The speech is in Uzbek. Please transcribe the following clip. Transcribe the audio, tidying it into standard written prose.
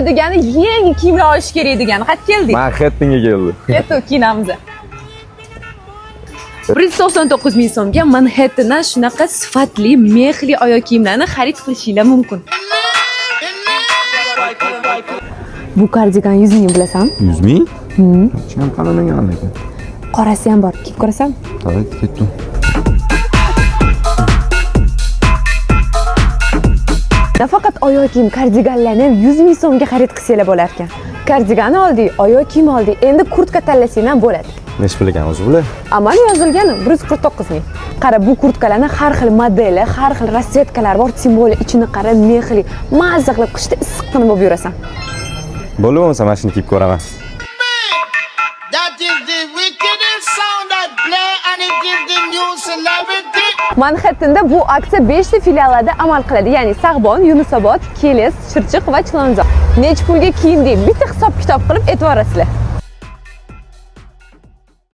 degani yangi kiyimlar olish kerak degani. Qayerga keldik? Manhattan'ga keldi. Ketdik kiyinamiz. 199 ming so'mga Manhattandan shunaqa sifatli, mexli oyoq kiyimlarni xarid qilishingiz mumkin. Bu kardigan 100 ming bilasan? 100 ming? Cham qanamagan lekin. Qorasi ham bor. Kiyib ko'rasan? Davay, ketdim. Nafaqat oyoq kiyim, kardiganlarni ham 100 ming so'mga xarid qilsanglar bo'lar ekan. Kardigan oldik, oyoq kiyim oldik, endi kurtka tanlasang ham bo'ladi. Nech pul ekan o'zi bular? Amal yozilgan 149 ming. Qara, bu kurtkalarning har xil modeli, har xil rasvetkalari bor, tем более ichini qara, mexli, mazza qilib qishda issiqqina bo'lib yurasan. Bo'lib bo'lmasa mana shuni kiyib ko'raman. That is the wickedest sound that play and it gives the new celebrity. Manhattanda bu aksiya 5 ta filiallarda amal qiladi, ya'ni Sag'bon, Yunusobod, Keles, Chirchiq va Chilonzor. Nech pulga kiyindik? Bitta hisob-kitob qilib e'tiborasizlar.